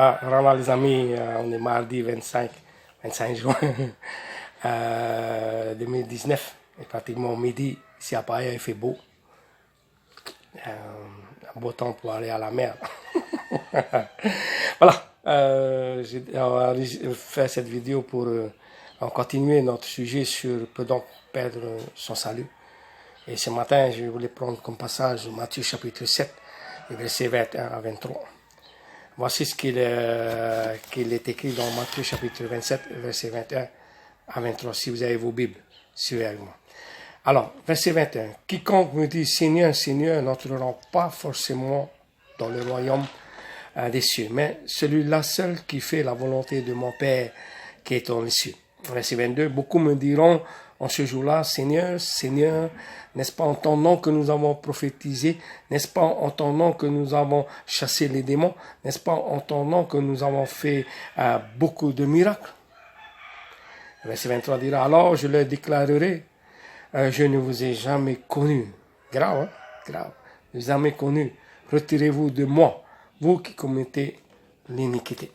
Voilà les amis, on est mardi 25 juin 2019. Et pratiquement midi, ici à Paris, il fait beau. Un beau temps pour aller à la mer. Voilà, on va faire cette vidéo pour continuer notre sujet sur peut donc perdre son salut. Et ce matin, je voulais prendre comme passage Matthieu chapitre 7, versets 21 à 23. Voici ce qu'il est écrit dans Matthieu chapitre 27, verset 21 à 23. Si vous avez vos Bibles, suivez avec moi. Alors, verset 21. Quiconque me dit Seigneur, Seigneur, n'entrera pas forcément dans le royaume des cieux, mais celui-là seul qui fait la volonté de mon Père qui est dans les cieux. Verset 22. Beaucoup me diront en ce jour-là, Seigneur, Seigneur, n'est-ce pas en ton nom que nous avons prophétisé? N'est-ce pas en ton nom que nous avons chassé les démons? N'est-ce pas en ton nom que nous avons fait beaucoup de miracles? Verset 23 dira, alors je leur déclarerai, je ne vous ai jamais connu. Grave, hein? Grave. Je ne vous ai jamais connu. Retirez-vous de moi, vous qui commettez l'iniquité.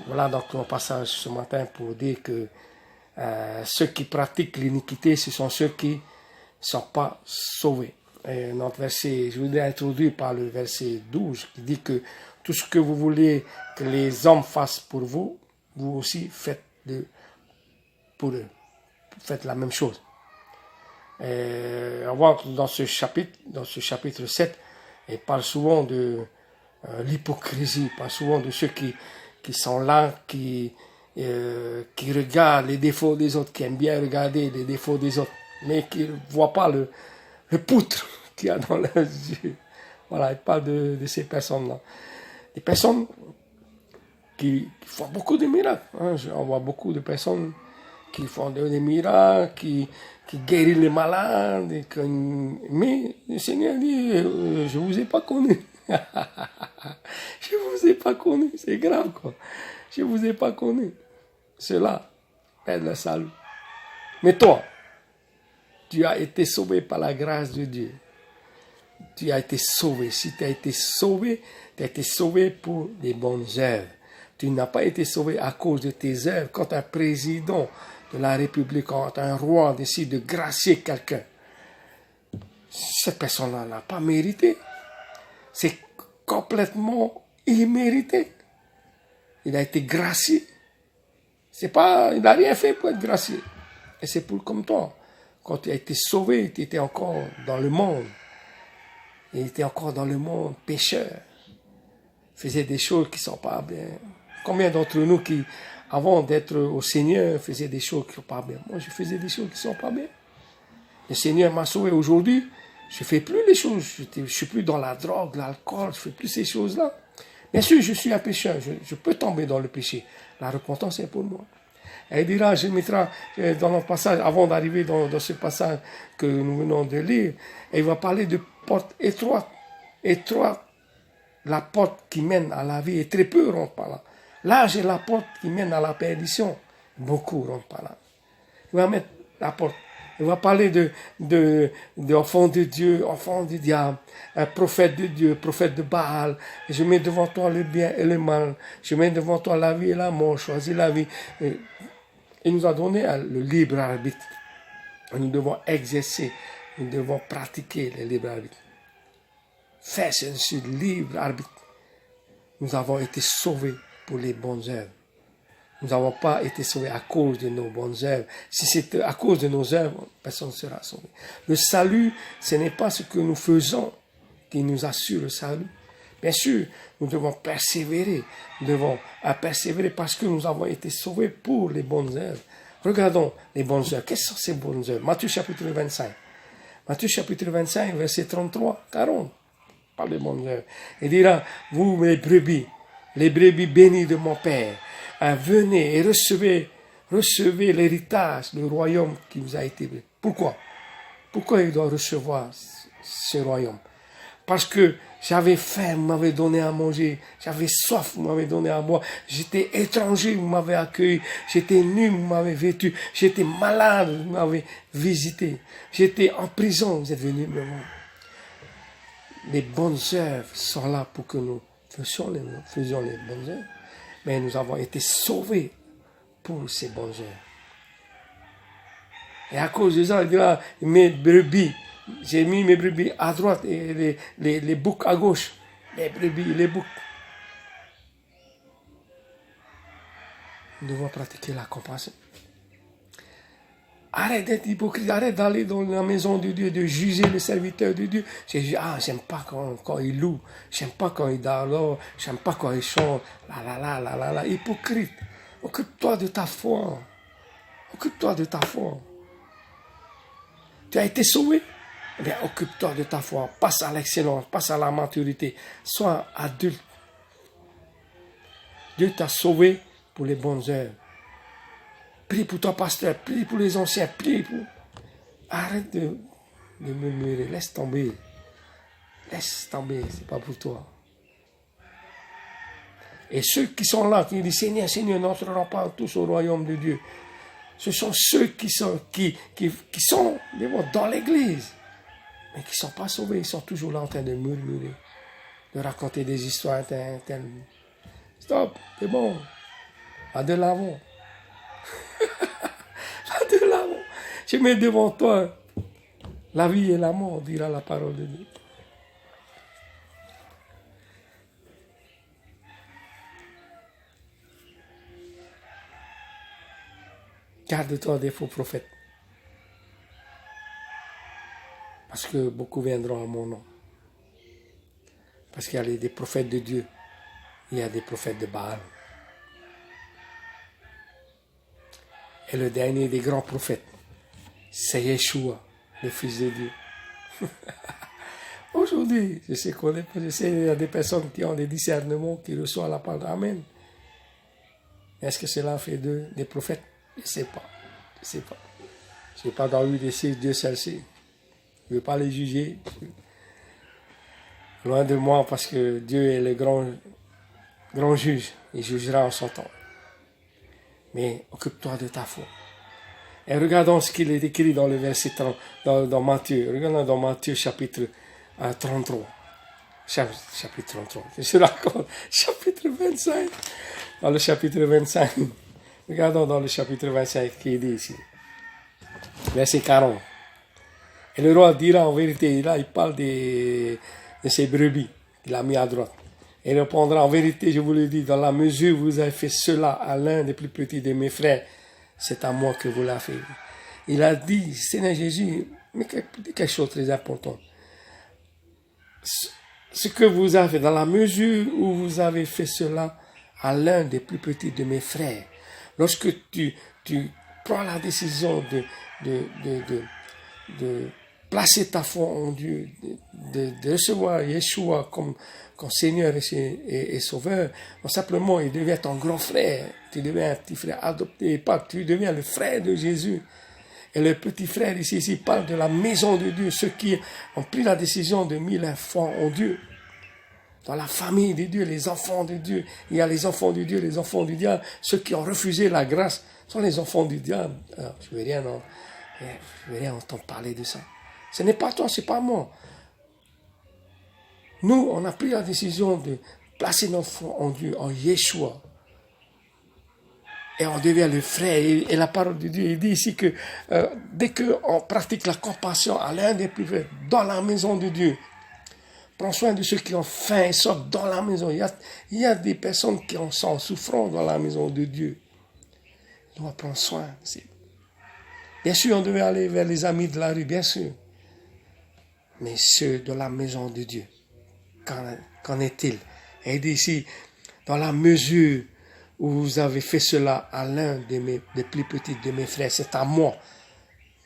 Voilà donc mon passage ce matin pour dire que ceux qui pratiquent l'iniquité, ce sont ceux qui ne sont pas sauvés. Et notre verset, je voudrais introduire par le verset 12 qui dit que tout ce que vous voulez que les hommes fassent pour vous, vous aussi faites-le pour eux. Faites la même chose. On voit que dans ce chapitre 7, il parle souvent de l'hypocrisie, il parle souvent de ceux qui sont là, qui regardent les défauts des autres, qui aiment bien regarder les défauts des autres, mais qui ne voient pas le poutre qu'il y a dans leurs yeux. Voilà, il parle de ces personnes-là. Des personnes qui font beaucoup de miracles. Hein. On voit beaucoup de personnes qui font des miracles, qui guérissent les malades. Mais le Seigneur dit, je ne vous ai pas connu. Je ne vous ai pas connu. C'est grave, quoi. Je ne vous ai pas connu. Cela perd le salut. Mais toi, tu as été sauvé par la grâce de Dieu. Tu as été sauvé. Si tu as été sauvé pour des bonnes œuvres. Tu n'as pas été sauvé à cause de tes œuvres. Quand un président de la République, quand un roi décide de gracier quelqu'un, cette personne-là n'a pas mérité. C'est complètement immérité. Il a été gracié. Il n'a rien fait pour être gracié. Et c'est pour comme toi. Quand tu as été sauvé, tu étais encore dans le monde. Il était encore dans le monde pécheur. Faisait des choses qui ne sont pas bien. Combien d'entre nous qui, avant d'être au Seigneur, faisaient des choses qui ne sont pas bien? Moi, je faisais des choses qui ne sont pas bien. Le Seigneur m'a sauvé aujourd'hui. Je ne fais plus les choses. Je ne suis plus dans la drogue, l'alcool. Je ne fais plus ces choses-là. Bien sûr, je suis un pécheur. Je peux tomber dans le péché. La repentance est pour moi. Et il dira, je mettrai dans notre passage, avant d'arriver dans ce passage que nous venons de lire, il va parler de porte étroite. Étroite, la porte qui mène à la vie, et très peu rentrent par là. Large est la porte qui mène à la perdition. Beaucoup rentrent par là. Il va mettre la porte. Il va parler d'enfants de Dieu, enfants du diable, un prophète de Dieu, prophète de Baal. Je mets devant toi le bien et le mal. Je mets devant toi la vie et la mort. Choisis la vie. Il nous a donné le libre arbitre. Nous devons exercer, nous devons pratiquer le libre arbitre. Faire ce libre arbitre. Nous avons été sauvés pour les bonnes œuvres. Nous n'avons pas été sauvés à cause de nos bonnes œuvres. Si c'était à cause de nos œuvres, personne ne sera sauvé. Le salut, ce n'est pas ce que nous faisons qui nous assure le salut. Bien sûr, nous devons persévérer. Nous devons persévérer parce que nous avons été sauvés pour les bonnes œuvres. Regardons les bonnes œuvres. Quelles sont ces bonnes œuvres? Matthieu chapitre 25. Matthieu chapitre 25, verset 33, 40. Parle des bonnes œuvres. Il dira, vous les brebis bénies de mon Père, venez et recevez l'héritage, le royaume qui vous a été donné. Pourquoi? Pourquoi il doit recevoir ce royaume? Parce que j'avais faim, vous m'avez donné à manger. J'avais soif, vous m'avez donné à boire. J'étais étranger, vous m'avez accueilli. J'étais nu, vous m'avez vêtu. J'étais malade, vous m'avez visité. J'étais en prison, vous êtes venus me voir. Les bonnes œuvres sont là pour que nous faisons les bonnes œuvres, mais nous avons été sauvés pour ces bonnes œuvres. Et à cause de ça, il dira, mes brebis, j'ai mis mes brebis à droite et les boucs à gauche. Les brebis, les boucs. Nous devons pratiquer la compassion. Arrête d'être hypocrite, arrête d'aller dans la maison de Dieu, de juger les serviteurs de Dieu. J'aime pas quand ils louent, j'aime pas quand ils dansent, j'aime pas quand ils chantent, hypocrite. Occupe-toi de ta foi. Occupe-toi de ta foi. Tu as été sauvé? Eh bien, occupe-toi de ta foi. Passe à l'excellence, passe à la maturité. Sois adulte. Dieu t'a sauvé pour les bonnes œuvres. Prie pour ton pasteur, prie pour les anciens, prie pour... Arrête de murmurer, laisse tomber. Laisse tomber, c'est pas pour toi. Et ceux qui sont là, qui disent Seigneur, Seigneur, n'entreront pas tous au royaume de Dieu. Ce sont ceux qui sont dans l'église, mais qui ne sont pas sauvés. Ils sont toujours là en train de murmurer, de raconter des histoires. Stop, c'est bon. Va de l'avant. Va de l'avant. Je mets devant toi la vie et la mort, dira la parole de Dieu. Garde-toi des faux prophètes. Parce que beaucoup viendront à mon nom. Parce qu'il y a des prophètes de Dieu. Il y a des prophètes de Baal. Et le dernier des grands prophètes, c'est Yeshua, le Fils de Dieu. Aujourd'hui, je sais qu'il y a des personnes qui ont des discernements, qui reçoivent la parole. Amen. Est-ce que cela fait d'eux des prophètes? Je ne sais pas. Je ne sais pas. Je n'ai pas envie de dire Dieu seul sait. Je ne veux pas les juger. Loin de moi, parce que Dieu est le grand juge. Il jugera en son temps. Mais occupe-toi de ta foi. Et regardons ce qu'il est écrit dans le verset 30, dans Matthieu. Regardons dans Matthieu chapitre 33. Chapitre 33. Je raconte. Chapitre 25. Dans le chapitre 25. Regardons dans le chapitre 25 qui est dit ici. Verset 40. Et le roi dira en vérité, là il parle de ses brebis qu'il a mis à droite. Et il répondra, en vérité, je vous le dis, dans la mesure où vous avez fait cela à l'un des plus petits de mes frères, c'est à moi que vous l'avez fait. Il a dit, Seigneur Jésus, mais quelque chose de très important. Ce que vous avez fait, dans la mesure où vous avez fait cela à l'un des plus petits de mes frères, lorsque tu prends la décision de placer ta foi en Dieu, de recevoir Yeshua comme Seigneur et Sauveur, non simplement il devient ton grand frère, tu deviens un petit frère adopté, pas, tu deviens le frère de Jésus. Et le petit frère ici parle de la maison de Dieu, ceux qui ont pris la décision de mettre leur foi en Dieu. Dans la famille de Dieu, les enfants de Dieu, il y a les enfants de Dieu, les enfants du diable, ceux qui ont refusé la grâce sont les enfants du diable. Alors, je ne vais rien entendre parler de ça. Ce n'est pas toi, ce n'est pas moi. Nous, on a pris la décision de placer notre foi en Dieu, en Yeshua. Et on devient le frère. Et la parole de Dieu, il dit ici que dès qu'on pratique la compassion à l'un des plus frères dans la maison de Dieu, prends soin de ceux qui ont faim et soif dans la maison. Il y a des personnes qui sont souffrant dans la maison de Dieu. On doit prendre soin. Bien sûr, on devait aller vers les amis de la rue, bien sûr. Mais ceux de la maison de Dieu, qu'en est-il? Et il dit ici, dans la mesure où vous avez fait cela à l'un des plus petits de mes frères, c'est à moi.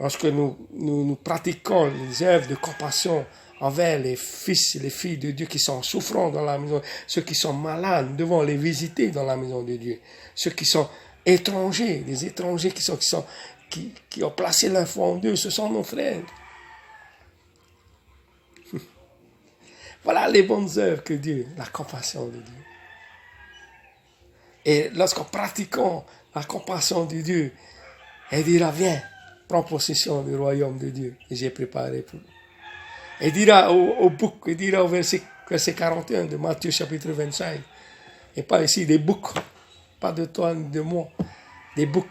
Lorsque nous pratiquons les œuvres de compassion envers les fils et les filles de Dieu qui sont souffrants dans la maison, ceux qui sont malades, nous devons les visiter dans la maison de Dieu. Ceux qui sont étrangers, les étrangers qui ont placé leur foi en Dieu, ce sont nos frères. Voilà les bonnes œuvres que Dieu, la compassion de Dieu. Et lorsqu'on pratiquons la compassion de Dieu, il dira, viens, prends possession du royaume de Dieu que j'ai préparé pour vous. Il dira au bouc, il dira au verset verset 41 de Matthieu chapitre 25. Et pas ici des boucs, pas de toi ni de moi, des boucs.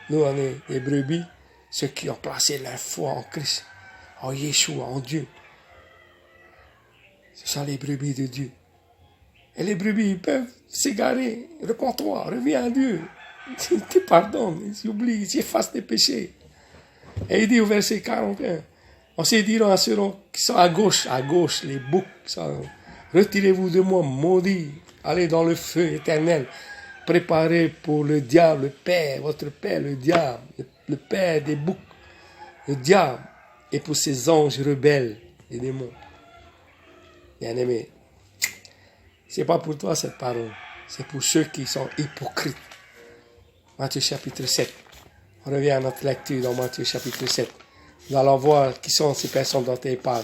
Nous, on est des brebis, ceux qui ont placé leur foi en Christ, en Yeshua, en Dieu. Ce sont les brebis de Dieu. Et les brebis, ils peuvent s'égarer. Repends-toi, reviens à Dieu. Il te pardonne, il oublie, il efface tes péchés. Et il dit au verset 41, on se dira à ceux qui sont à gauche, les boucs, retirez-vous de moi, maudits, allez dans le feu éternel, préparé pour le diable, le père, votre père, le diable, le père des boucs, le diable, et pour ses anges rebelles, les démons. Bien-aimé, c'est pas pour toi cette parole, c'est pour ceux qui sont hypocrites. Matthieu chapitre 7. On revient à notre lecture dans Matthieu chapitre 7. Nous allons voir qui sont ces personnes dont il parle.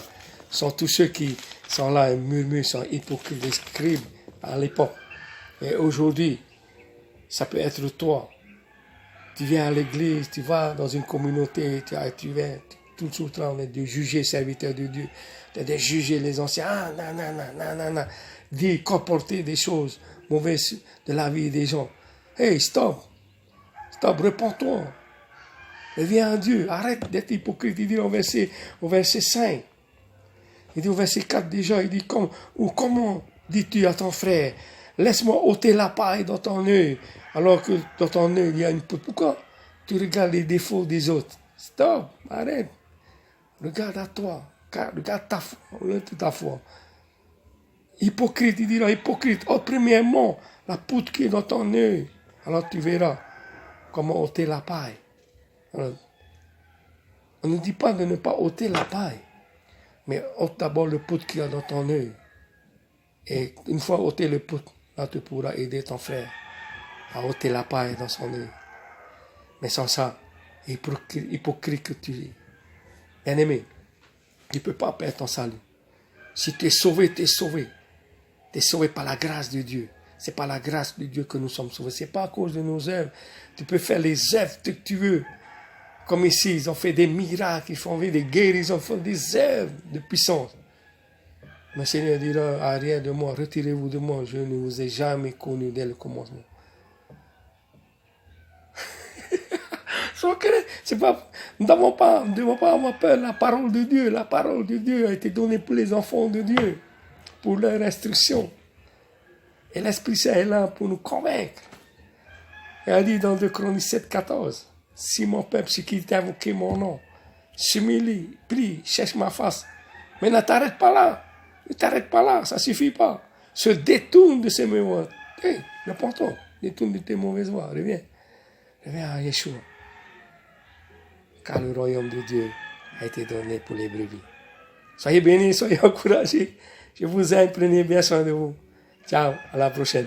Ce sont tous ceux qui sont là et murmurent, sont hypocrites, les scribes à l'époque. Et aujourd'hui, ça peut être toi. Tu viens à l'église, tu vas dans une communauté, tu viens tout le temps de juger serviteurs de Dieu, de juger les anciens. Ah, non, dire, comporter des choses mauvaises de la vie des gens. Hey, stop, réponds-toi. Reviens à Dieu, arrête d'être hypocrite. Il dit au verset 5, il dit au verset 4 déjà, il dit comment dis-tu à ton frère, laisse-moi ôter la paille dans ton œil, alors que dans ton œil il y a une poutre. Pourquoi tu regardes les défauts des autres? Stop, arrête. Regarde à toi, regarde ta foi. Hypocrite, il dira hypocrite. Premièrement, la poutre qui est dans ton œil, alors tu verras comment ôter la paille. Alors, on ne dit pas de ne pas ôter la paille, mais ôte d'abord le poutre qu'il y a dans ton œil. Et une fois ôté le poutre, là tu pourras aider ton frère à ôter la paille dans son œil. Mais sans ça, hypocrite que tu es. Bien-aimé, tu ne peux pas perdre ton salut. Si tu es sauvé, tu es sauvé. Tu es sauvé par la grâce de Dieu. C'est par la grâce de Dieu que nous sommes sauvés. Ce n'est pas à cause de nos œuvres. Tu peux faire les œuvres que tu veux. Comme ici, ils ont fait des miracles, ils font des guérisons, ils font des œuvres de puissance. Le Seigneur dira, arrière de moi, retirez-vous de moi, je ne vous ai jamais connu dès le commencement. Nous ne devons pas avoir peur. La parole de Dieu a été donnée pour les enfants de Dieu, pour leur instruction. Et l'Esprit Saint est là pour nous convaincre. Il a dit dans 2 Chroniques 7, 14, si mon peuple, ce qui t'a invoqué mon nom, s'humilie, prie, cherche ma face, mais ne t'arrête pas là, ça ne suffit pas. Se détourne de ces mauvaises voies. Hey, réponds-toi, détourne de tes mauvaises voies, reviens à Yeshua. Car le royaume de Dieu a été donné pour les brebis. Soyez bénis, soyez encouragés. Je vous aime, prenez bien soin de vous. Ciao, à la prochaine.